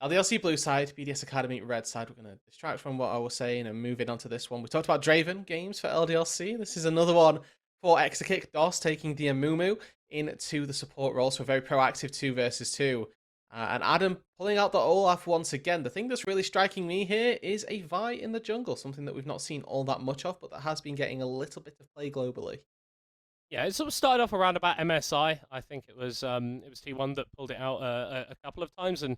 LDLC blue side, BDS Academy red side. We're going to distract from what I was saying and move in onto this one. We talked about Draven games for LDLC. This is another one for Exakick. DOS taking the Amumu into the support role. So a very proactive 2 versus 2. And Adam pulling out the Olaf once again. The thing that's really striking me here is a Vi in the jungle. Something that we've not seen all that much of, but that has been getting a little bit of play globally. Yeah, it sort of started off around about MSI. I think it was T1 that pulled it out a couple of times, and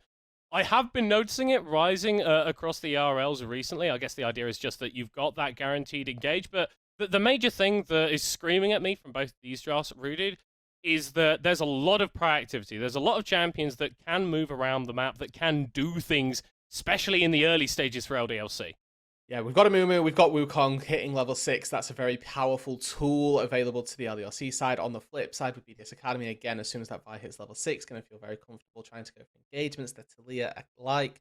I have been noticing it rising across the RLs recently. I guess the idea is just that you've got that guaranteed engage, but the major thing that is screaming at me from both these drafts, Rooted, is that there's a lot of proactivity. There's a lot of champions that can move around the map, that can do things, especially in the early stages for LDLC. Yeah, we've got Amumu, we've got Wukong hitting level 6. That's a very powerful tool available to the LDLC side. On the flip side with BDS Academy, again, as soon as that Vi hits level 6, going to feel very comfortable trying to go for engagements that Talia like.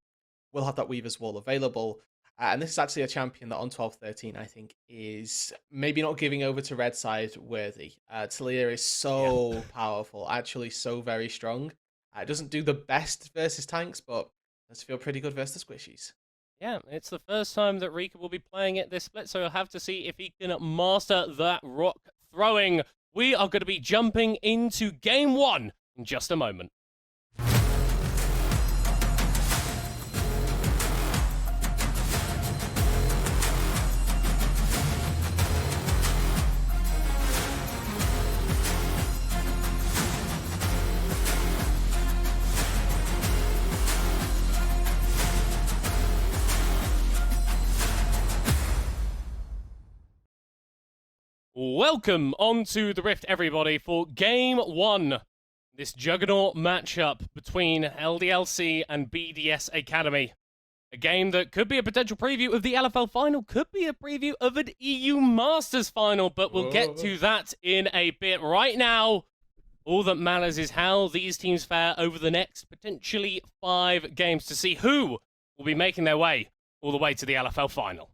We'll have that Weaver's Wall available. And this is actually a champion that on 12-13, I think, is maybe not giving over to red side worthy. Talia is so powerful, actually so very strong. It doesn't do the best versus tanks, but does feel pretty good versus the squishies. Yeah, it's the first time that Rika will be playing it this split, so we'll have to see if he can master that rock throwing. We are going to be jumping into game 1 in just a moment. Welcome onto the Rift, everybody, for Game 1. This juggernaut matchup between LDLC and BDS Academy. A game that could be a potential preview of the LFL final, could be a preview of an EU Masters final, but we'll get to that in a bit. Right now, all that matters is how these teams fare over the next potentially 5 games to see who will be making their way all the way to the LFL final.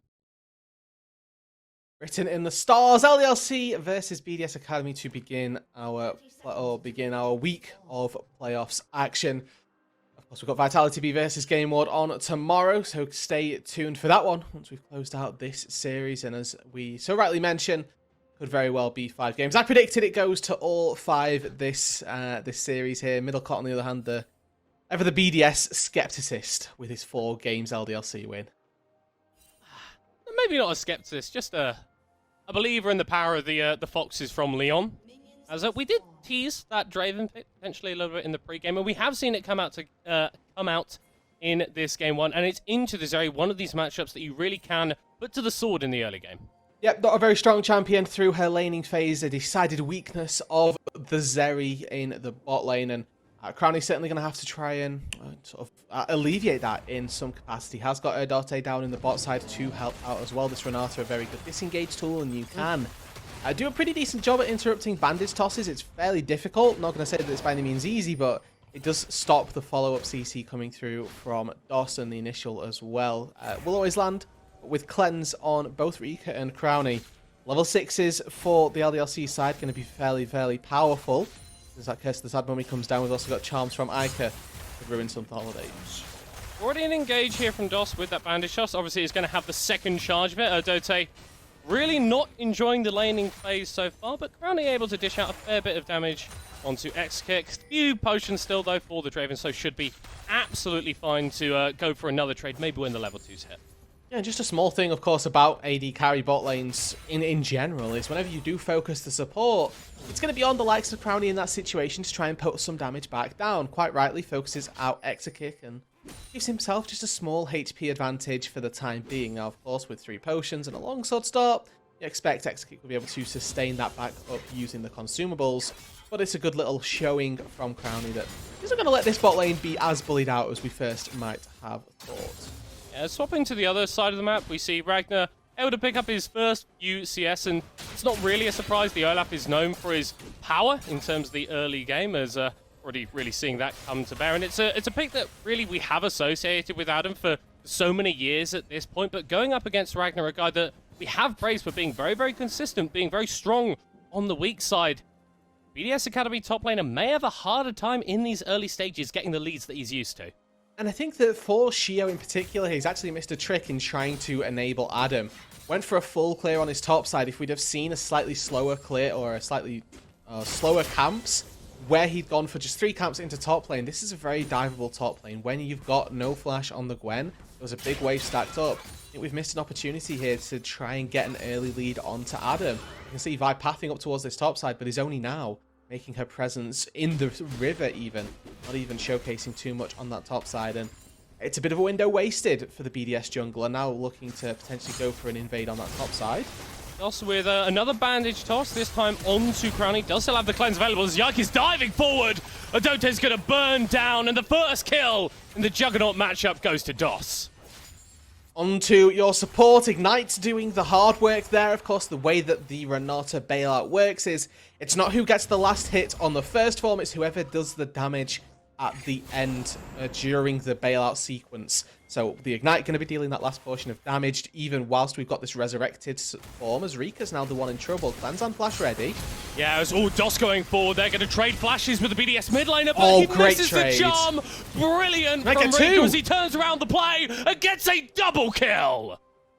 Written in the stars, LDLC versus BDS Academy to begin our week of playoffs action. Of course, we've got Vitality B versus Game Ward on tomorrow, so stay tuned for that one once we've closed out this series. And as we so rightly mentioned, could very well be 5 games. I predicted it goes to all 5 this series here. Middlecott, on the other hand, the BDS skepticist with his 4 games LDLC win. Maybe not a skepticist, just a believer in the power of the Foxes from Lyon. As we did tease that Draven pick potentially a little bit in the pre-game, and we have seen it come out in this game 1, and it's into this area, one of these matchups that you really can put to the sword in the early game. Yep, not a very strong champion through her laning phase. A decided weakness of the Zeri in the bot lane, and Crownie's certainly going to have to try and alleviate that in some capacity. Has got Erdate down in the bot side to help out as well. This Renata, a very good disengage tool, and you can do a pretty decent job at interrupting bandage tosses. It's fairly difficult. Not going to say that it's by any means easy, but it does stop the follow-up CC coming through from Dawson, the initial as well. Will always land with Cleanse on both Rika and Crownie. Level 6s for the LDLC side going to be fairly powerful. As that Curse of the Sad Mummy comes down, we've also got Charms from Ica to ruin some holidays. Already an engage here from DOS with that bandage toss. Obviously, he's going to have the second charge of it. Erdate really not enjoying the laning phase so far, but currently able to dish out a fair bit of damage onto X-Kick. Few potions still, though, for the Draven, so should be absolutely fine to go for another trade, maybe when the level 2's hit. Yeah, just a small thing, of course, about AD carry bot lanes in general is whenever you do focus the support, it's going to be on the likes of Crownie in that situation to try and put some damage back down. Quite rightly, focuses out Exakick and gives himself just a small HP advantage for the time being. Now, of course, with 3 potions and a longsword start, you expect Exakick will be able to sustain that back up using the consumables. But it's a good little showing from Crownie that he's not going to let this bot lane be as bullied out as we first might have thought. Swapping to the other side of the map, we see Ragnar able to pick up his first UCS, and it's not really a surprise. The Olaf is known for his power in terms of the early game, as already really seeing that come to bear. And it's a pick that really we have associated with Adam for so many years at this point, but going up against Ragnar, a guy that we have praised for being very consistent, being very strong on the weak side. BDS Academy top laner may have a harder time in these early stages getting the leads that he's used to. And I think that for Shio in particular, he's actually missed a trick in trying to enable Adam. Went for a full clear on his top side. If we'd have seen a slightly slower clear or a slightly slower camps, where he'd gone for just 3 camps into top lane, this is a very diveable top lane. When you've got no flash on the Gwen, there was a big wave stacked up. I think we've missed an opportunity here to try and get an early lead onto Adam. You can see Vi pathing up towards this top side, but is only now making her presence in the river even. Not even showcasing too much on that top side. And it's a bit of a window wasted for the BDS jungler, now looking to potentially go for an invade on that top side. Also with another bandage toss, this time onto Crowny. Does still have the cleanse available as Yike is diving forward. Adote's going to burn down, and the first kill in the Juggernaut matchup goes to DOS. Onto your support. Ignite's doing the hard work there. Of course, the way that the Renata bailout works is it's not who gets the last hit on the first form, it's whoever does the damage at the end during the bailout sequence. So the Ignite going to be dealing that last portion of damage, even whilst we've got this resurrected form, as Rika's now the one in trouble. Cleanse and flash ready. Yeah, it's all DOS going forward. They're going to trade flashes with the BDS mid laner, but Oh, he great misses trade. the charm. Brilliant Make from it Rika 2. as he turns around the play and gets a double kill.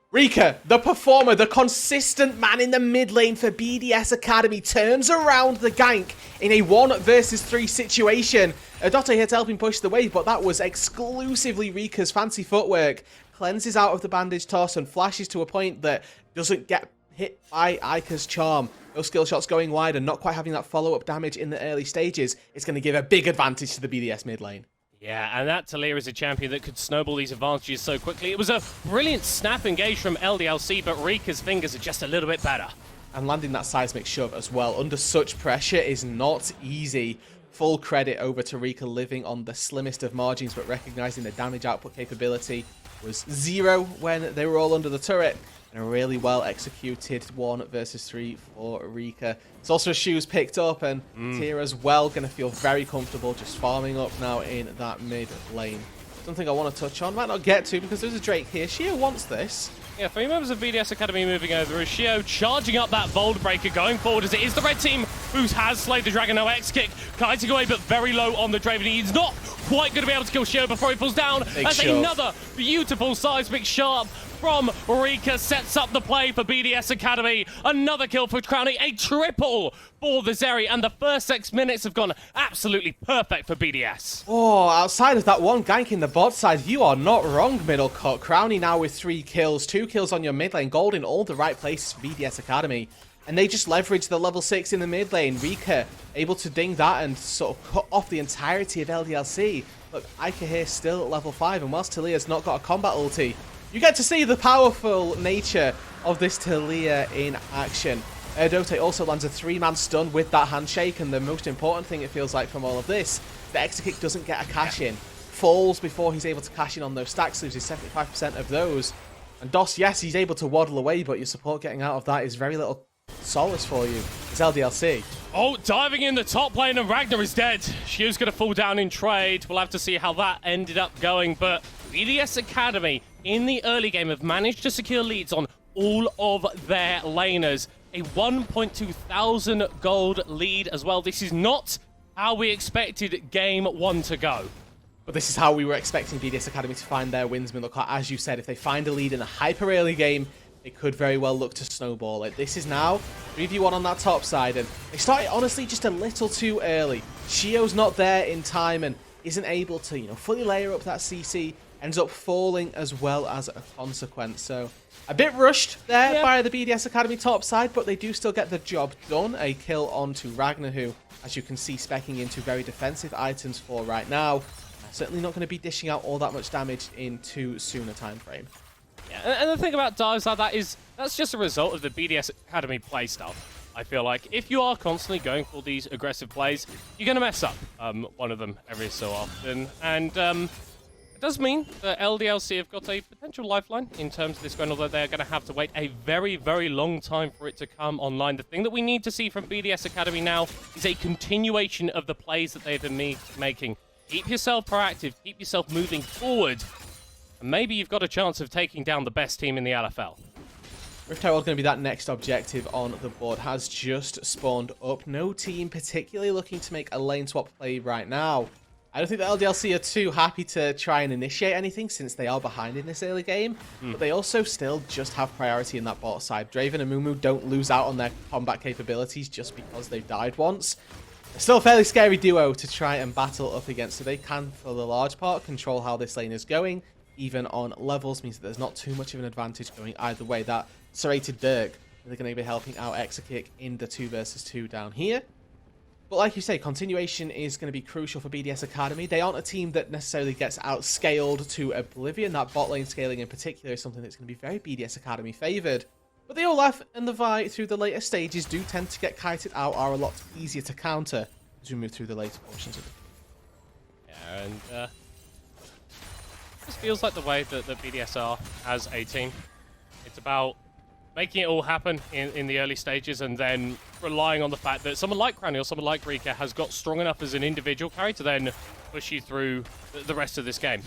Rika, the performer, the consistent man in the mid lane for BDS Academy, turns around the gank in a 1 versus 3 situation. Adote here to help him push the wave, but that was exclusively Rika's fancy footwork. Cleanses out of the bandage toss and flashes to a point that doesn't get hit by Ika's charm. Those skill shots going wide and not quite having that follow-up damage in the early stages is going to give a big advantage to the BDS mid lane. Yeah, and that Talia is a champion that could snowball these advantages so quickly. It was a brilliant snap engage from LDLC, but Rika's fingers are just a little bit better. And landing that seismic shove as well under such pressure is not easy. Full credit over to Rika, living on the slimmest of margins, but recognizing the damage output capability was 0 when they were all under the turret. And a really well executed 1 versus 3 for Rika. It's also shoes picked up, and Tia as well going to feel very comfortable just farming up now in that mid lane. Something I want to touch on, might not get to because there's a Drake here. Shio wants this. Yeah, 3 members of BDS Academy moving over. Shio charging up that Bold Breaker, going forward as it is the red team who has slayed the Dragon. No X kick, kiting away, but very low on the Draven. He's not quite going to be able to kill Shio before he falls down. That's another beautiful seismic sharp from Rika, sets up the play for BDS Academy. Another kill for Crowny, a triple for the Zeri, and the first 6 minutes have gone absolutely perfect for BDS. Oh, outside of that one gank in the bot side, you are not wrong, middle cut. Crowny now with 3 kills, 2 kills on your mid lane, gold in all the right places for BDS Academy. And they just leverage the level 6 in the mid lane. Rika able to ding that and sort of cut off the entirety of LDLC. Look, Ika here still at level 5, and whilst Talia's not got a combat ulti, you get to see the powerful nature of this Talia in action. Adote also lands a 3-man stun with that handshake, and the most important thing it feels like from all of this, the extra kick doesn't get a cash in. Falls before he's able to cash in on those stacks, loses 75% of those. And DOS, yes, he's able to waddle away, but your support getting out of that is very little solace for you. It's LDLC. Oh, diving in the top lane, and Ragnar is dead. Shio's going to fall down in trade. We'll have to see how that ended up going, but BDS Academy in the early game have managed to secure leads on all of their laners. A 1.2 thousand gold lead as well. This is not how we expected game 1 to go. But this is how we were expecting BDS Academy to find their wins, Middlecott. As you said, if they find a lead in a hyper early game, it could very well look to snowball it. This is now 3v1 on that top side, and they started honestly just a little too early. Shio's not there in time and isn't able to, fully layer up that CC. Ends up falling as well as a consequence. So a bit rushed there by the BDS Academy top side, but they do still get the job done. A kill onto Ragnar, who, as you can see, specking into very defensive items for right now. Certainly not going to be dishing out all that much damage in too soon a time frame. Yeah, and the thing about dives like that is that's just a result of the BDS Academy playstyle. I feel like if you are constantly going for these aggressive plays, you're going to mess up one of them every so often. And it does mean that LDLC have got a potential lifeline in terms of this Gwen, although they're going to have to wait a very, very long time for it to come online. The thing that we need to see from BDS Academy now is a continuation of the plays that they've been making. Keep yourself proactive, keep yourself moving forward, and maybe you've got a chance of taking down the best team in the LFL. Rift Herald going to be that next objective on the board. Has just spawned up. No team particularly looking to make a lane swap play right now. I don't think the LDLC are too happy to try and initiate anything since they are behind in this early game, but they also still just have priority in that bot side. Draven and Mumu don't lose out on their combat capabilities just because they've died once. They're still a fairly scary duo to try and battle up against, so they can, for the large part, control how this lane is going. Even on levels, means that there's not too much of an advantage going either way. That serrated Dirk, they're going to be helping out Exakick in the 2 versus 2 down here. But like you say, continuation is going to be crucial for BDS Academy. They aren't a team that necessarily gets outscaled to oblivion. That bot lane scaling in particular is something that's going to be very BDS Academy favoured. But the Olaf and the Vi through the later stages do tend to get kited out, are a lot easier to counter as we move through the later portions of the game. Yeah, and this feels like the way that BDS are as a team. It's about making it all happen in the early stages and then relying on the fact that someone like Crowny or someone like Rika has got strong enough as an individual carry to then push you through the rest of this game.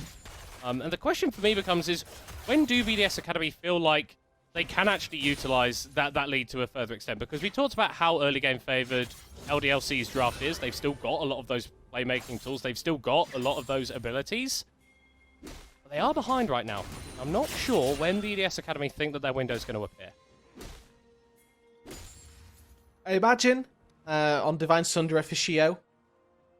And the question for me becomes is, when do BDS Academy feel like they can actually utilize that lead to a further extent? Because we talked about how early game favored LDLC's draft is. They've still got a lot of those playmaking tools. They've still got a lot of those abilities. They are behind right now. I'm not sure when BDS Academy think that their window is going to appear. I imagine on Divine Sunder for Shio,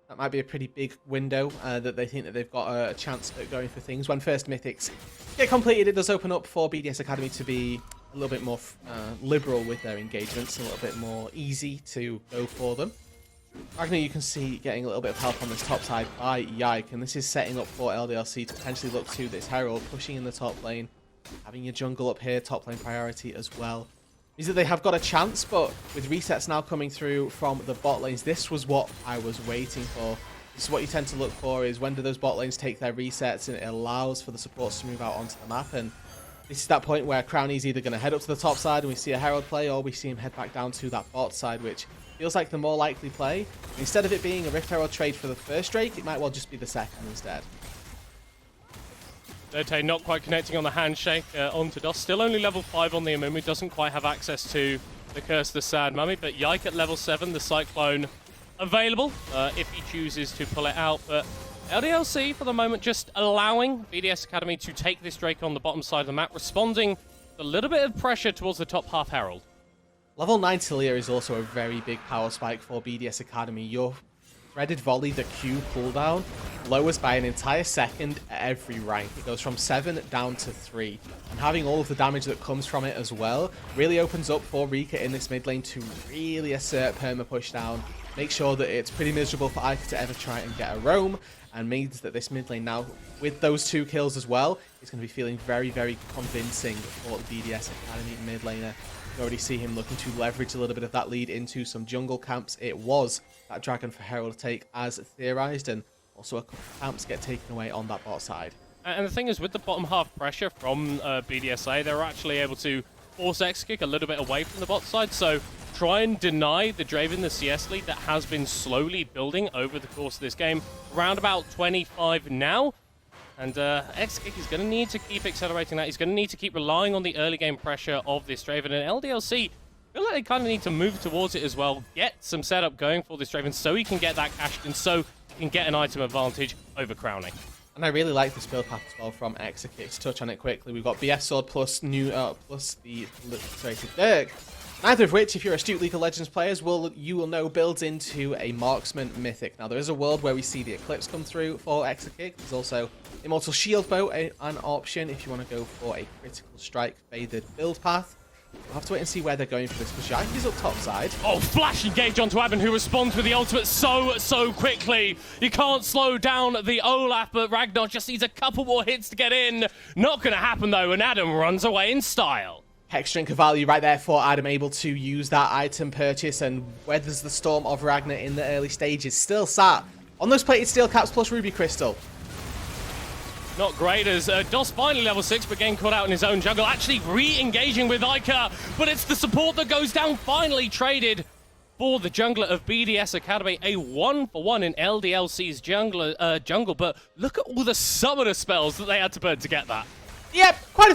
that might be a pretty big window that they think that they've got a chance at going for things. When first Mythics get completed, it does open up for BDS Academy to be a little bit more liberal with their engagements, a little bit more easy to go for them. Ragnar, you can see getting a little bit of help on this top side by Yike, and this is setting up for LDLC to potentially look to this Herald, pushing in the top lane, having your jungle up here, top lane priority as well. Means that they have got a chance, but with resets now coming through from the bot lanes, this was what I was waiting for. This is what you tend to look for, is when do those bot lanes take their resets, and it allows for the supports to move out onto the map. And this is that point where Crowny's either going to head up to the top side and we see a Herald play, or we see him head back down to that bot side, which feels like the more likely play. Instead of it being a Rift Herald trade for the first Drake, it might well just be the second instead. Dirte not quite connecting on the handshake onto Dos. Still only level 5 on the Amumu. Doesn't quite have access to the Curse of the Sad Mummy. But Yike at level 7. The Cyclone available if he chooses to pull it out. But LDLC for the moment just allowing BDS Academy to take this Drake on the bottom side of the map. Responding to a little bit of pressure towards the top half Herald. Level 9 Talia is also a very big power spike for BDS Academy. Your threaded volley, the Q cooldown, lowers by an entire second at every rank. It goes from 7 down to 3. And having all of the damage that comes from it as well really opens up for Rika in this mid lane to really assert perma push down. Make sure that it's pretty miserable for Ika to ever try and get a roam. And means that this mid lane now, with those 2 kills as well, is going to be feeling very, very convincing for the BDS Academy mid laner. You already see him looking to leverage a little bit of that lead into some jungle camps. It was that Dragon for Herald take as theorized, and also a couple of camps get taken away on that bot side. And the thing is, with the bottom half pressure from BDSA, they're actually able to force X-Kick a little bit away from the bot side, so try and deny the Draven, the CS lead that has been slowly building over the course of this game. Around about 25 now. And X-Kick is going to need to keep accelerating that. He's going to need to keep relying on the early game pressure of this Draven. And LDLC, I feel like they kind of need to move towards it as well. Get some setup going for this Draven so he can get that cashed and so he can get an item advantage over Crowny. And I really like this build path as well from X-Kick. To touch on it quickly, we've got BF Sword plus the serrated Dirk. Neither of which, if you're astute League of Legends players, you will know builds into a Marksman Mythic. Now, there is a world where we see the Eclipse come through for Exakick. There's also Immortal Shield Bow, an option if you want to go for a Critical Strike Faded build path. We'll have to wait and see where they're going for this, because Yike is up top side. Oh, flash engage onto Abin, who responds with the ultimate so quickly. You can't slow down the Olaf, but Ragnar just needs a couple more hits to get in. Not going to happen, though, and Adam runs away in style. Hex Drink of value right there for Adam, able to use that item purchase and weathers the storm of Ragnar in the early stages. Still sat on those plated steel caps plus Ruby Crystal. Not great as Dos finally level 6, but getting caught out in his own jungle. Actually re-engaging with Ica, but it's the support that goes down. Finally traded for the jungler of BDS Academy. A 1-for-1 in LDLC's jungle, but look at all the summoner spells that they had to burn to get that. Yep, quite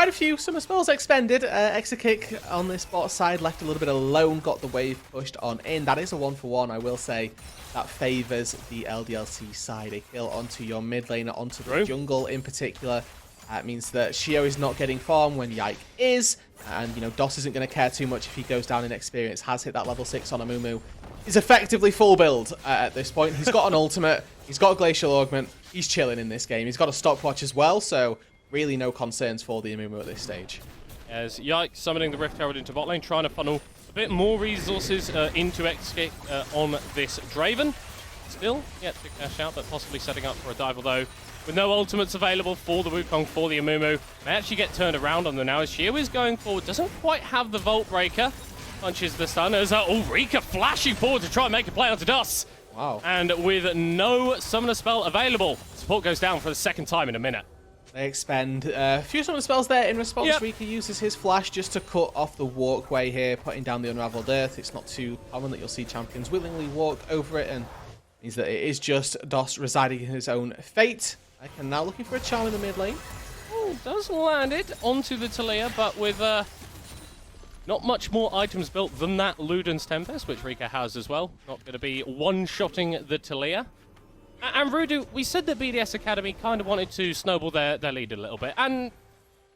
a few. Some spells expended. Exit kick on this bot side, left a little bit alone, got the wave pushed on in. That is a 1-for-1, I will say. That favors the LDLC side. A kill onto your mid laner, onto the jungle in particular. It means that Shio is not getting farm when Yike is. And, you know, DOS isn't going to care too much if he goes down in experience. Has hit that level 6 on Amumu. He's effectively full build at this point. He's got an ultimate. He's got a glacial augment. He's chilling in this game. He's got a stopwatch as well, so really no concerns for the Amumu at this stage. As Yike summoning the Rift Herald into bot lane, trying to funnel a bit more resources into X-Kick on this Draven. Still yet to cash out, but possibly setting up for a dive, although with no ultimates available for the Wukong, for the Amumu. May actually get turned around on them now as Shio is going forward. Doesn't quite have the Volt Breaker. Punches the stun as Rika flashing forward to try and make a play onto DOS. Wow. And with no summoner spell available, support goes down for the second time in a minute. They expend a few summon spells there in response. Yep. Rika uses his flash just to cut off the walkway here, putting down the Unraveled Earth. It's not too common that you'll see champions willingly walk over it, and means that it is just DOS residing in his own fate. And now looking for a charm in the mid lane. Oh, does land it onto the Talia, but with not much more items built than that Luden's Tempest, which Rika has as well. Not going to be one-shotting the Talia. And Rudu, we said that BDS Academy kind of wanted to snowball their lead a little bit. And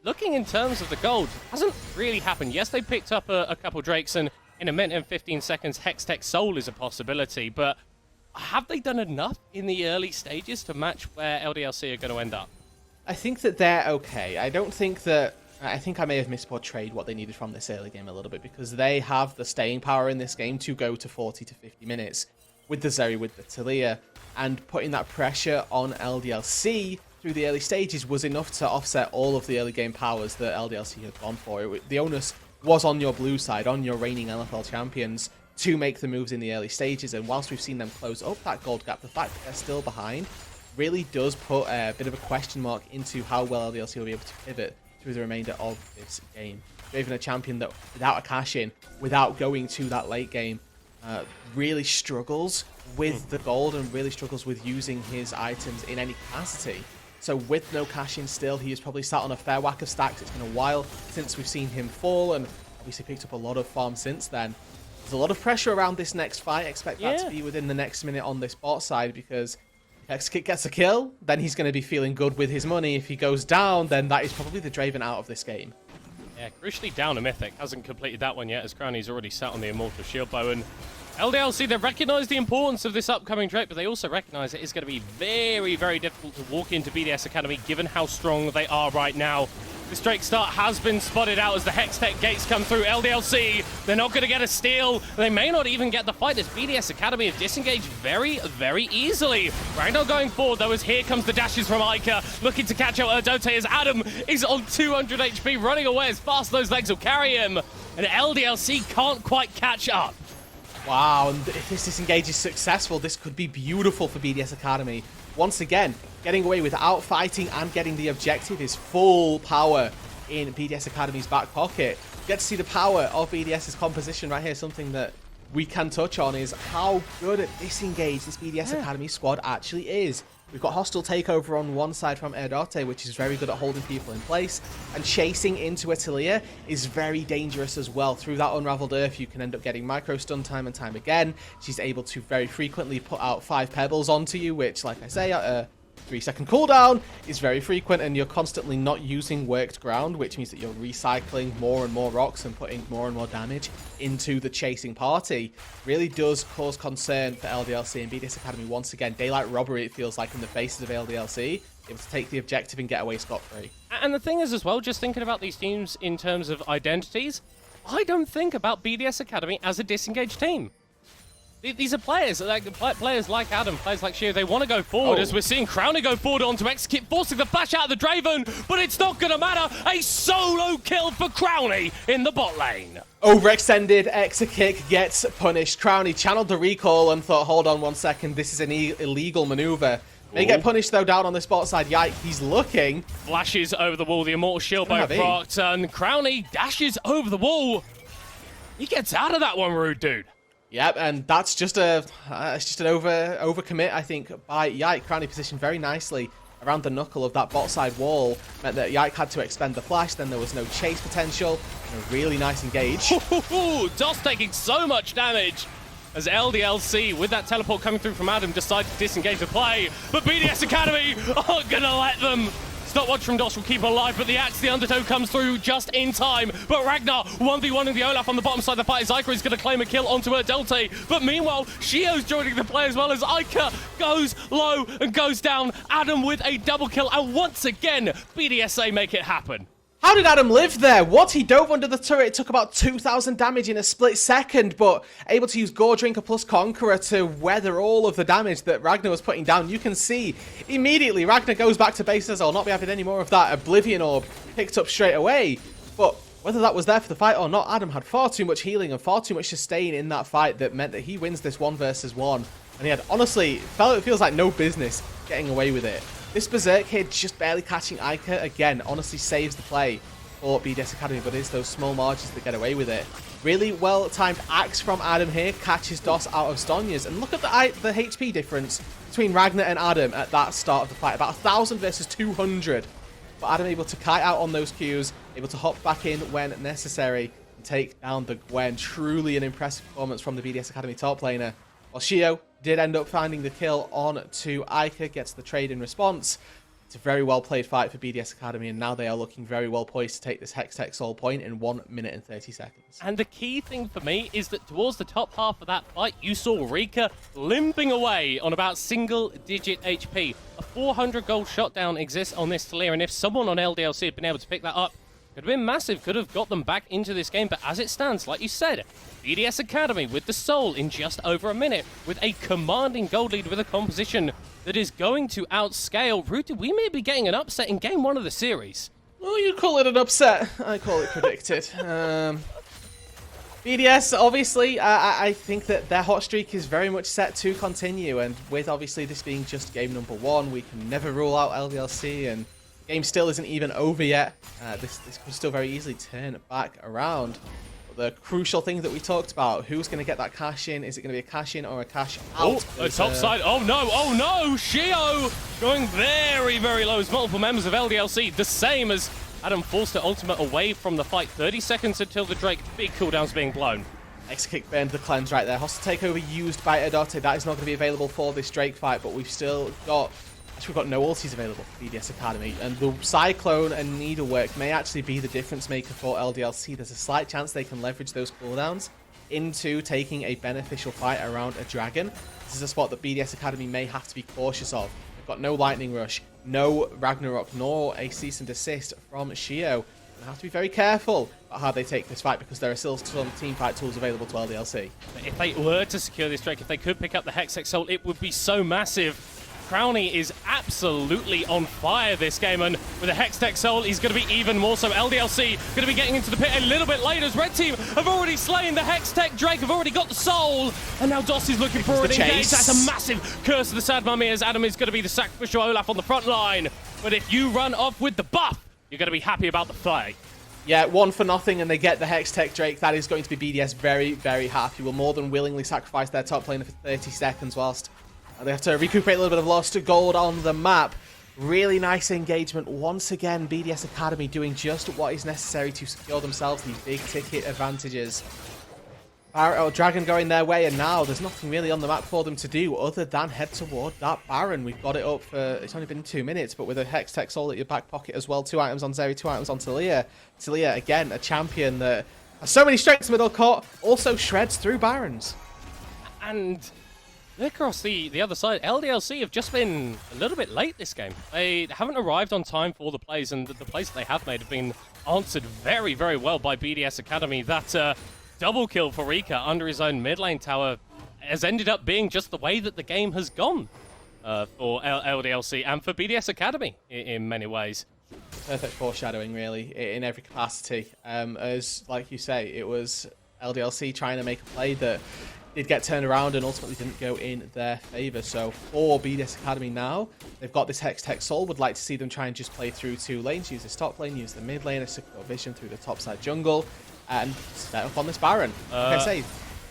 looking in terms of the gold, hasn't really happened. Yes, they picked up a couple Drakes, and in a minute and 15 seconds, Hextech Soul is a possibility. But have they done enough in the early stages to match where LDLC are going to end up? I think that they're okay. I don't think that... I think I may have misportrayed what they needed from this early game a little bit, because they have the staying power in this game to go to 40 to 50 minutes with the Zeri, with the Talia, and putting that pressure on LDLC through the early stages was enough to offset all of the early game powers that LDLC had gone for. The onus was on your blue side, on your reigning LFL champions, to make the moves in the early stages, and whilst we've seen them close up that gold gap, the fact that they're still behind really does put a bit of a question mark into how well LDLC will be able to pivot through the remainder of this game. Even a champion that, without a cash-in, without going to that late game, really struggles with the gold and really struggles with using his items in any capacity. So with no cash-in still, he is probably sat on a fair whack of stacks. It's been a while since we've seen him fall, and obviously picked up a lot of farm since then. There's a lot of pressure around this next fight. Expect that to be within the next minute on this bot side, because X-Kick gets a kill, then he's going to be feeling good with his money. If he goes down, then that is probably the Draven out of this game. Yeah, crucially down a Mythic. Hasn't completed that one yet, as Crowny's already sat on the Immortal Shield Bow. And LDLC, they recognise the importance of this upcoming Drake, but they also recognise it is going to be very, very difficult to walk into BDS Academy, given how strong they are right now. This Drake start has been spotted out as the Hextech gates come through. LDLC, they're not going to get a steal. They may not even get the fight, as BDS Academy have disengaged very, very easily. Ragnar going forward, though, as here comes the dashes from Ica, looking to catch out Erdote as Adam is on 200 HP, running away as fast as those legs will carry him. And LDLC can't quite catch up. Wow, and if this disengage is successful, this could be beautiful for BDS Academy. Once again, getting away without fighting and getting the objective is full power in BDS Academy's back pocket. Get to see the power of BDS's composition right here. Something that we can touch on is how good at disengage this BDS Academy squad actually is. We've got hostile takeover on one side from Erdote, which is very good at holding people in place, and chasing into a Talia is very dangerous as well. Through that Unraveled Earth, you can end up getting micro stun time and time again. She's able to very frequently put out 5 pebbles onto you, which, like I say, at a 3-second cooldown is very frequent, and you're constantly not using worked ground, which means that you're recycling more and more rocks and putting more and more damage into the chasing party. Really does cause concern for LDLC and BDS Academy once again. Daylight robbery, it feels like, in the faces of LDLC, able to take the objective and get away scot-free. And the thing is as well, just thinking about these teams in terms of identities, I don't think about BDS Academy as a disengaged team. These are players like Adam, players like Shio. They want to go forward, as we're seeing Crowny go forward onto X-Kick, forcing the flash out of the Draven, but it's not going to matter. A solo kill for Crowny in the bot lane. Overextended, X-Kick gets punished. Crowny channeled the recall and thought, hold on 1 second, this is an illegal maneuver. They get punished, though, down on the spot side. Yike, he's looking. Flashes over the wall, the Immortal Shield Bow procced, and Crowny dashes over the wall. He gets out of that one, rude dude. Yep, and that's just an overcommit, I think, by Yike. Crowny positioned very nicely around the knuckle of that bot side wall meant that Yike had to expend the flash, then there was no chase potential, and a really nice engage. DOS taking so much damage as LDLC, with that teleport coming through from Adam, decided to disengage the play, but BDS Academy aren't gonna let them. Stopwatch from DOS will keep him alive, but the axe, the undertow comes through just in time. But Ragnar, 1v1 in the Olaf on the bottom side of the fight. Zyka is going to claim a kill onto her Delte. But meanwhile, Shio's joining the play as well as Ica goes low and goes down. Adam with a double kill, and once again, BDSA make it happen. How did Adam live there? What? He dove under the turret. It took about 2,000 damage in a split second, but able to use Gore Drinker plus Conqueror to weather all of the damage that Ragnar was putting down. You can see immediately Ragnar goes back to base. I'll not be having any more of that Oblivion Orb picked up straight away. But whether that was there for the fight or not, Adam had far too much healing and far too much sustain in that fight that meant that he wins this 1 versus 1. And he had, honestly, it feels like no business getting away with it. This Berserk hit just barely catching Ica again honestly saves the play for BDS Academy, but it's those small margins that get away with it. Really well-timed axe from Adam here catches DOS out of Stonias, and look at the HP difference between Ragnar and Adam at that start of the fight. About 1,000 versus 200. But Adam able to kite out on those Qs, able to hop back in when necessary and take down the Gwen. Truly an impressive performance from the BDS Academy top laner. While Shio did end up finding the kill on to Ica, gets the trade in response. It's a very well played fight for BDS Academy, and now they are looking very well poised to take this Hextech Soul point in 1 minute and 30 seconds. And the key thing for me is that towards the top half of that fight, you saw Rika limping away on about single-digit HP. A 400 gold shot down exists on this Talia, and if someone on LDLC had been able to pick that up, could have been massive, could have got them back into this game. But as it stands, like you said, BDS Academy with the Soul in just over a minute, with a commanding gold lead with a composition that is going to outscale. Rooted, we may be getting an upset in game 1 of the series. Well, you call it an upset. I call it predicted. BDS, obviously, I think that their hot streak is very much set to continue, and with obviously this being just game number 1, we can never rule out LDLC, and game still isn't even over yet. This could still very easily turn back around. The crucial thing that we talked about, who's going to get that cash in? Is it going to be a cash in or a cash out? Oh, top side. Oh no, Shio going very, very low as multiple members of LDLC, the same as Adam forced her ultimate away from the fight. 30 seconds until the Drake. Big cooldowns being blown. X kick burned the cleanse right there. Hostile takeover used by Adote. That is not going to be available for this Drake fight, but we've still got... Actually, we've got no ultis available for BDS Academy, and the Cyclone and Needlework may actually be the difference maker for LDLC. There's a slight chance they can leverage those cooldowns into taking a beneficial fight around a dragon. This is a spot that BDS Academy may have to be cautious of. They've got no Lightning Rush, no Ragnarok, nor a cease and desist from Shio. They have to be very careful about how they take this fight, because there are still some team fight tools available to LDLC. If they were to secure this Drake, if they could pick up the Hextech Soul, it would be so massive. Crowny is absolutely on fire this game, and with a Hextech Soul, he's going to be even more so. LDLC going to be getting into the pit a little bit later, as Red Team have already slain the Hextech Drake, have already got the Soul, and now DOS is looking for an engage. That's a massive curse of the Sad Mummy, as Adam is going to be the sacrificial Olaf on the front line. But if you run off with the buff, you're going to be happy about the fight. Yeah, 1 for nothing, and they get the Hextech Drake. That is going to be BDS very, very happy. Will more than willingly sacrifice their top laner for 30 seconds whilst they have to recuperate a little bit of lost gold on the map. Really nice engagement. Once again, BDS Academy doing just what is necessary to secure themselves these big ticket advantages. Dragon going their way, and now there's nothing really on the map for them to do other than head toward that Baron. We've got it up for, it's only been 2 minutes, but with a Hextech Soul at your back pocket as well. 2 items on Zeri, 2 items on Talia. Talia, again, a champion that has so many strengths middle court, also shreds through Barons. And across the other side, LDLC have just been a little bit late this game. They haven't arrived on time for the plays, and the plays that they have made have been answered very, very well by BDS Academy. That double kill for Rika under his own mid lane tower has ended up being just the way that the game has gone for LDLC and for BDS Academy in many ways. Perfect foreshadowing, really, in every capacity. As, like you say, it was LDLC trying to make a play that did get turned around and ultimately didn't go in their favour. So for BDS Academy now, they've got this Hextech Soul. Would like to see them try and just play through 2 lanes, use this top lane, use the mid lane, a secure vision through the top side jungle, and set up on this Baron. Like I say,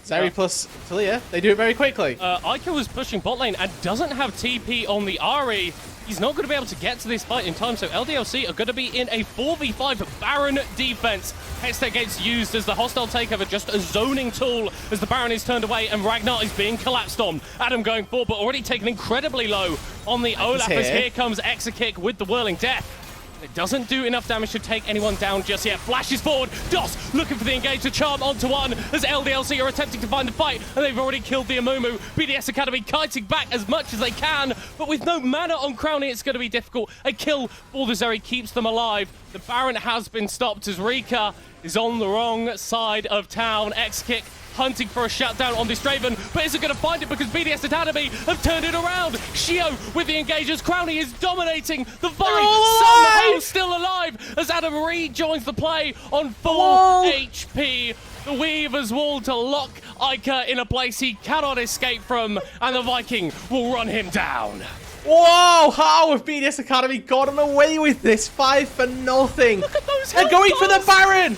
Zeri plus Talia, they do it very quickly. Ica was pushing bot lane and doesn't have TP on the Ahri. He's not going to be able to get to this fight in time, so LDLC are going to be in a 4v5 Baron defense. Hextech gets used as the hostile takeover, just a zoning tool as the Baron is turned away and Ragnar is being collapsed on. Adam going forward, but already taken incredibly low on the Olaf as here comes Exakick with the Whirling Death. It doesn't do enough damage to take anyone down just yet. Flashes forward. DOS looking for the engage to charm onto one as LDLC are attempting to find the fight, and they've already killed the Amumu. BDS Academy kiting back as much as they can, but with no mana on Crownie, it's going to be difficult. A kill for the Zeri keeps them alive. The Baron has been stopped as Rika is on the wrong side of town. X-Kick hunting for a shutdown on this Draven, but isn't going to find it because BDS Academy have turned it around. Shio with the engagers. Crownie is dominating the fight. Somehow still alive as Adam rejoins the play on full HP. The Weaver's Wall to lock Ica in a place he cannot escape from, and the Viking will run him down. Whoa! How have BDS Academy gotten away with this? 5-0. Look at those They're going for the Baron!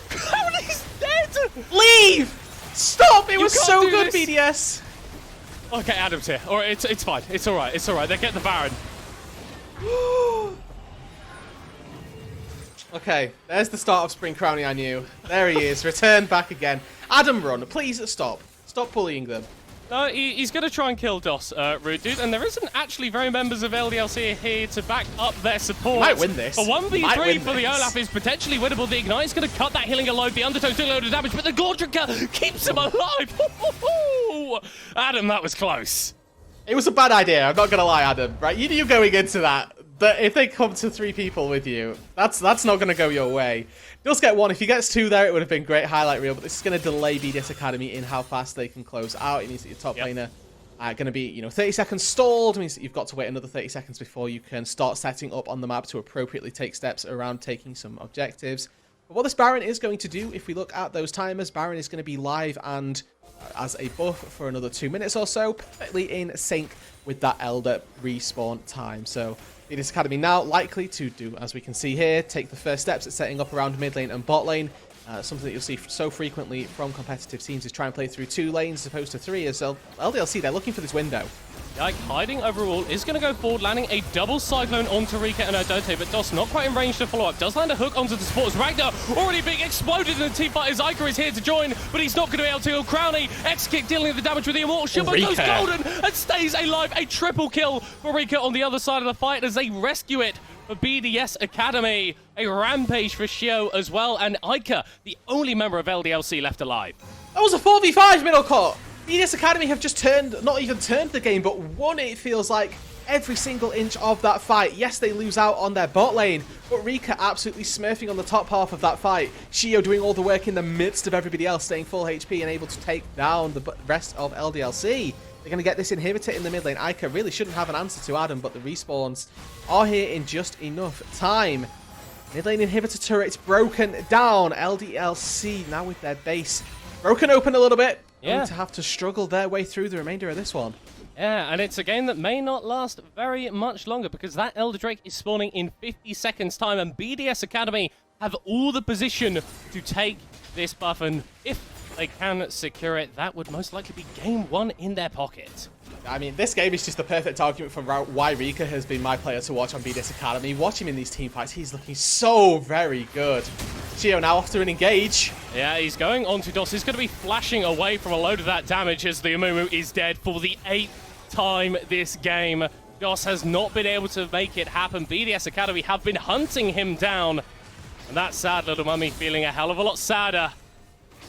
Crownie's dead! Leave! Stop! It was so good, this. BDS! Okay, Adam's here. All right, it's fine. It's all right. It's all right. They get the Baron. Okay, there's the start of Spring Crownie I knew. There he is, returned back again. Adam, run. Please stop. Stop bullying them. No, he's going to try and kill DOS, Rude Dude, and there isn't actually very members of LDLC here to back up their support. You might win this. A 1v3 for the Olaf is potentially winnable. The Ignite is going to cut that healing load. The Undertow's doing a load of damage, but the Gordrinker keeps him alive. Adam, that was close. It was a bad idea, I'm not going to lie, Adam. Right, you knew going into that if they come to 3 people with you, that's not going to go your way. Does get 1. If he gets 2 there, it would have been great highlight reel, but this is going to delay BDS Academy in how fast they can close out. It means that your top laner going to be, 30 seconds stalled. It means that you've got to wait another 30 seconds before you can start setting up on the map to appropriately take steps around taking some objectives. But what this Baron is going to do, if we look at those timers, Baron is going to be live and as a buff for another 2 minutes or so, perfectly in sync with that Elder respawn time. So BDS Academy now likely to do, as we can see here, take the first steps at setting up around mid lane and bot lane. Something that you'll see so frequently from competitive teams is try and play through 2 lanes as opposed to 3. As LDLC, they're looking for this window. Yike, hiding overall, is going to go forward, landing a double Cyclone onto Rika and Odote, but DOS not quite in range to follow up. Does land a hook onto the supports. Ragnar already being exploded in the team fight as Ica is here to join, but he's not going to be able to. Crownie, X-Kick dealing the damage with the Immortal Shield, but goes golden and stays alive. A triple kill for Rika on the other side of the fight as they rescue it for BDS Academy. A rampage for Shio as well, and Ica, the only member of LDLC left alive. That was a 4v5 middle court. BDS Academy have just not even turned the game, but won, it feels like, every single inch of that fight. Yes, they lose out on their bot lane, but Rika absolutely smurfing on the top half of that fight. Shio doing all the work in the midst of everybody else, staying full HP and able to take down the rest of LDLC. They're going to get this inhibitor in the mid lane. Ica really shouldn't have an answer to Adam, but the respawns are here in just enough time. Mid lane inhibitor turret's broken down. LDLC now with their base broken open a little bit. Going to have to struggle their way through the remainder of this one. Yeah, and it's a game that may not last very much longer because that Elder Drake is spawning in 50 seconds time, and BDS Academy have all the position to take this buff, and if they can secure it, that would most likely be game 1 in their pocket. I mean, this game is just the perfect argument for why Rika has been my player to watch on BDS Academy. Watch him in these team fights, he's looking so very good. Shio now after an engage. Yeah, he's going on to DOS. He's going to be flashing away from a load of that damage as the Amumu is dead for the 8th time this game. DOS has not been able to make it happen. BDS Academy have been hunting him down. And that sad little mummy feeling a hell of a lot sadder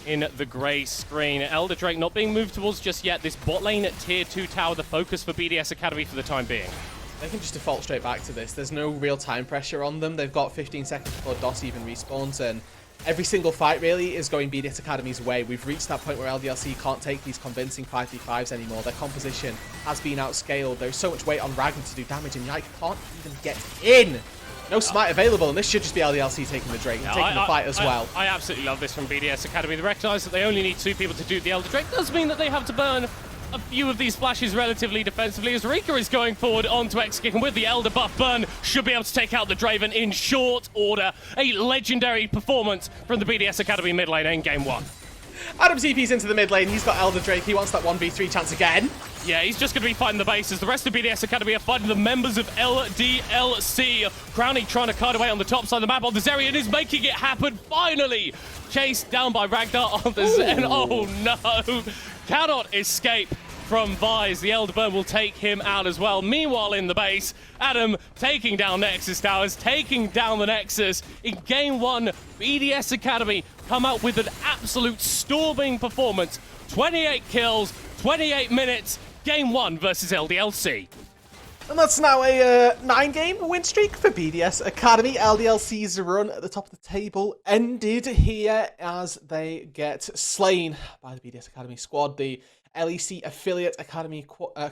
in the grey screen. Elder Drake not being moved towards just yet. This bot lane at tier 2 tower, the focus for BDS Academy for the time being. They can just default straight back to this. There's no real time pressure on them. They've got 15 seconds before DOS even respawns, and every single fight really is going BDS Academy's way. We've reached that point where LDLC can't take these convincing 5v5s anymore. Their composition has been outscaled. There's so much weight on Ragnar to do damage, and Yike can't even get in. No smite available, and this should just be LDLC taking the Drake and taking the fight as well. I absolutely love this from BDS Academy. They recognise that they only need 2 people to do the Elder Drake. Does mean that they have to burn a few of these flashes relatively defensively as Rika is going forward onto X-Kick, and with the Elder buff burn, should be able to take out the Draven in short order. A legendary performance from the BDS Academy mid lane in game 1. Adam CP's into the mid lane. He's got Elder Drake. He wants that 1v3 chance again. Yeah, he's just going to be fighting the bases. The rest of BDS Academy are fighting the members of LDLC. Crowny trying to kite away on the top side of the map on the Zeri and is making it happen finally. Chased down by Ragnar on the Zen. Oh no. Cannot escape from Vise. The Elder Burn will take him out as well. Meanwhile, in the base, Adam taking down Nexus Towers, taking down the Nexus. In game 1, BDS Academy come out with an absolute storming performance. 28 kills, 28 minutes, game 1 versus LDLC. And that's now a 9-game win streak for BDS Academy. LDLC's run at the top of the table ended here as they get slain by the BDS Academy squad. The LEC affiliate academy